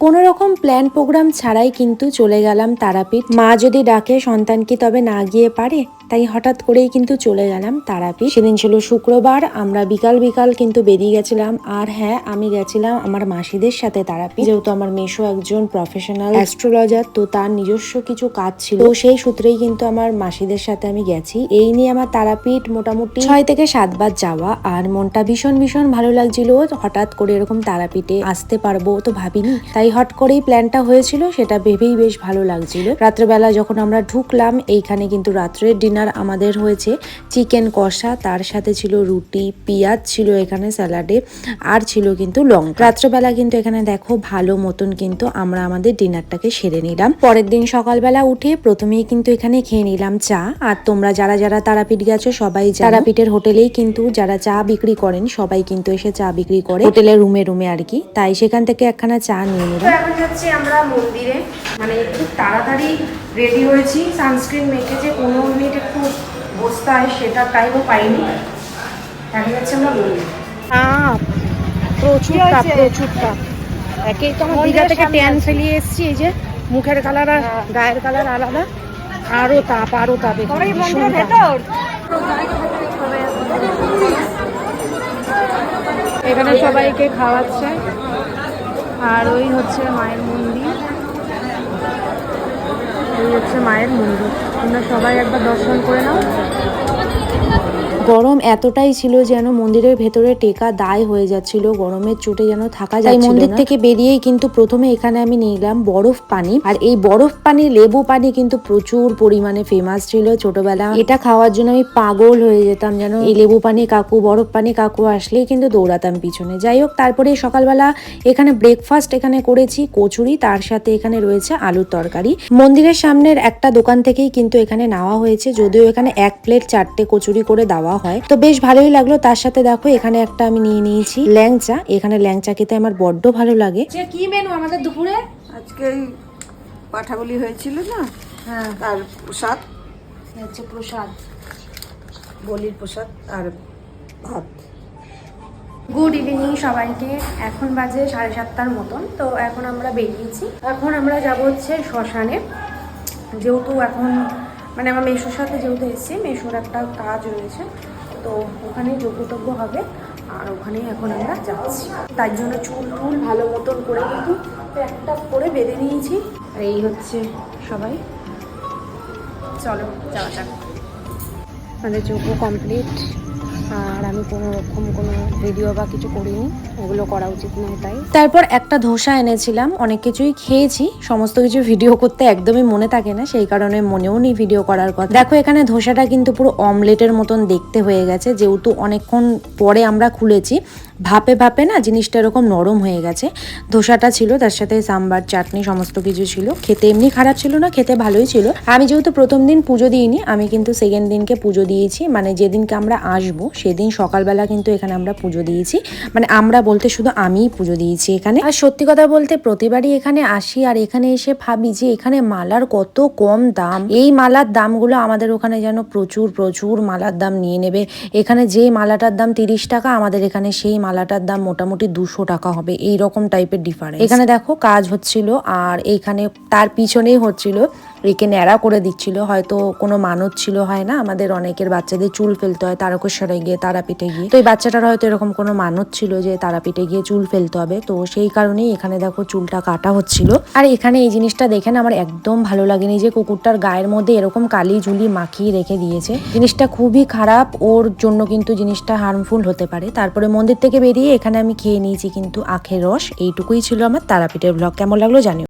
কোনো রকম plan programme ছাড়াই কিন্তু চলে গেলাম তারাপীঠ। মা যদি ডাকে সন্তান কি তবে না গিয়ে পারে, তাই হঠাৎ করেই কিন্তু চলে গেলাম তারাপীঠ। সেদিন ছিল শুক্রবার, আমরা বিকাল বিকাল কিন্তু বেরিয়ে গেছিলাম। আর হ্যাঁ, আমি গেছিলাম আমার মাসিদের সাথে তারাপীঠ, যেহেতু আমার মেসো একজন প্রফেশনাল অ্যাস্ট্রোলজার, তো তার নিজস্ব কিছু কাজ ছিল, তো সেই সূত্রেই কিন্তু আমার মাসিদের সাথে আমি গেছি। এই নিয়ে আমার তারাপীঠ মোটামুটি 6 থেকে 7 বার যাওয়া, আর মনটা ভীষণ ভীষণ ভালো লাগছিল। হঠাৎ করে এরকম তারাপীঠে আসতে পারবো তো ভাবিনি, তাই হট করেই প্ল্যানটা হয়েছিল, সেটা ভেবেই বেশ ভালো লাগছিল। রাত্রেবেলা যখন আমরা ঢুকলাম, এইখানে কিন্তু রাত্রের ডিনার আমাদের হয়েছে চিকেন কষা, তার সাথে ছিল রুটি, পেঁয়াজ ছিল এখানে স্যালাডে, আর ছিল কিন্তু লঙ্কা। রাত্রেবেলা কিন্তু এখানে দেখো ভালো মতন কিন্তু আমরা আমাদের ডিনারটাকে সেরে নিলাম। পরের দিন সকালবেলা উঠে প্রথমেই কিন্তু এখানে খেয়ে নিলাম চা। আর তোমরা যারা যারা তারাপীঠ গেছো সবাই তারাপীঠের হোটেলেই কিন্তু যারা চা বিক্রি করেন সবাই কিন্তু এসে চা বিক্রি করে হোটেলের রুমে রুমে আর কি, তাই সেখান থেকে একখানা চা নিয়ে নিলাম। এখন যাচ্ছি আমরা মন্দিরে, মানে খুব তাড়াতাড়ি রেডি হয়েছি, সানস্ক্রিন মেখে যে 15 মিনিট একটু বসতে হয় সেটা টাইমও পাইনি। এখন যাচ্ছি আমরা মন্দিরে। প্রচুর তাপ, প্রচুর তাপ। একেই তো আমার দীঘা থেকে ট্যান ফেলিয়ে এসেছি, এই যে মুখের কালার আর গায়ের কালার আলাদা, আরো তাপ আরো তাপ। এখানে সবাইকে খাওয়াচ্ছে, আর ওই হচ্ছে মায়ের মন্দির, এই হচ্ছে মায়ের মন্দির। তোমরা সবাই একবার দর্শন করে নাও। গরম এতটাই ছিল যেন মন্দিরের ভেতরে টেকা দায় হয়ে যাচ্ছিল, গরমের চোটে যেন থাকা যাচ্ছিল না। মন্দির থেকে বেরিয়েই কিন্তু প্রথমে এখানে আমি নিলাম বরফ পানি, আর এই বরফ পানি লেবু পানি কিন্তু প্রচুর পরিমাণে ফেমাস ছিল। ছোটবেলা এটা খাওয়ার জন্য আমি পাগল হয়ে যেতাম, যেন এই লেবু পানি কাকু, বরফ পানি কাকু আসলেই কিন্তু দৌড়াতাম পিছনে। যাই হোক, তারপরে সকালবেলা এখানে ব্রেকফাস্ট এখানে করেছি কচুরি, তার সাথে এখানে রয়েছে আলুর তরকারি। মন্দিরের সামনের একটা দোকান থেকেই কিন্তু এখানে নেওয়া হয়েছে, যদিও এখানে 1 প্লেট 4টে কচুরি করে দেওয়া হয়, তো বেশ ভালোই লাগলো। তার সাথে দেখো এখানে একটা আমি নিয়ে নিয়েছি ল্যাংচা। এখানে ল্যাংচা খেতে আমার বড্ড ভালো লাগে। কি মেনু আমাদের দুপুরে? আজকে পাঠাবলি হয়েছিল না, হ্যাঁ, তার প্রসাদ হচ্ছে প্রসাদ, বলির প্রসাদ আর ভাত। গুড ইভিনিং সবাইকে। এখন বাজে 7:30টার মতন। তো এখন আমরা বেরিয়েছি, এখন আমরা যাব হচ্ছে শ্মশানে, যেহেতু এখন মানে আমার মেসোর সাথে যেহেতু এসেছি, মেসোর একটা কাজ রয়েছে, তো ওখানেই যজ্ঞটজ্ঞ হবে, আর ওখানেই এখন আমরা যাচ্ছি। তার জন্য চুল টুল ভালো মতন করে কিন্তু একটা করে বেঁধে নিয়েছি। আর এই হচ্ছে সবাই, চলো যাওয়া যাক। আমাদের যজ্ঞ কমপ্লিট, আর আমি কোনো ভিডিও বা কিছু করিনি, এগুলো করা উচিত নয় তাই। তারপর একটা ধোসা এনেছিলাম, অনেক কিছুই খেয়েছি, সমস্ত কিছু ভিডিও করতে একদমই মনে থাকে না, সেই কারণে মনেও নেই ভিডিও করার কথা। দেখো এখানে ধোসাটা কিন্তু পুরো অমলেটের মতন দেখতে হয়ে গেছে, যেহেতু অনেকক্ষণ পরে আমরা খুলেছি, ভাপে ভাপে না জিনিসটা এরকম নরম হয়ে গেছে। ধোসাটা ছিল, তার সাথে সাম্বার চাটনি সমস্ত কিছু ছিল, খেতে এমনি খারাপ ছিল না, খেতে ভালোই ছিল। আমি যেহেতু প্রথম দিন পুজো দিইনি, আমি কিন্তু সেকেন্ড দিনকে পুজো দিয়েছি, মানে যেদিনকে আমরা আসবো সেদিন সকালবেলা কিন্তু এখানে আমরা পুজো দিয়েছি, মানে আমরা বলতে শুধু আমিই পুজো দিয়েছি এখানে। আর সত্যি কথা বলতে প্রতিবারই এখানে আসি, আর এখানে এসে ভাবি যে এখানে মালার কত কম দাম। এই মালার দামগুলো আমাদের ওখানে যেন প্রচুর প্রচুর মালার দাম নিয়ে নেবে। এখানে যে মালাটার দাম 30 টাকা, আমাদের এখানে সেই মালাটার দাম মোটামুটি 200 টাকা হবে, এই রকম টাইপের ডিফারেন্স। এখানে দেখো কাজ হচ্ছিল, আর এইখানে তার পিছনেই হচ্ছিল, একে ন্যাড়া করে দিচ্ছিল, হয়তো কোনো মানত ছিল, হয় না আমাদের অনেকের বাচ্চাদের চুল ফেলতে হয় তারকেশ্বরে গিয়ে, তারাপীঠে গিয়ে, তো এই বাচ্চাটার হয়তো এরকম কোনো মানত ছিল যে তারাপীঠে গিয়ে চুল ফেলতে হবে, তো সেই কারণেই এখানে দেখো চুলটা কাটা হচ্ছিল। আর এখানে এই জিনিসটা দেখে না আমার একদম ভালো লাগেনি, যে কুকুরটার গায়ের মধ্যে এরকম কালি ঝুলি মাখিয়ে রেখে দিয়েছে, জিনিসটা খুবই খারাপ, ওর জন্য কিন্তু জিনিসটা হার্মফুল হতে পারে। তারপরে মন্দির থেকে বেরিয়ে এখানে আমি খেয়ে নিয়েছি কিন্তু আখের রস। এইটুকুই ছিল আমার তারাপীঠের ব্লগ, কেমন লাগলো জানিও।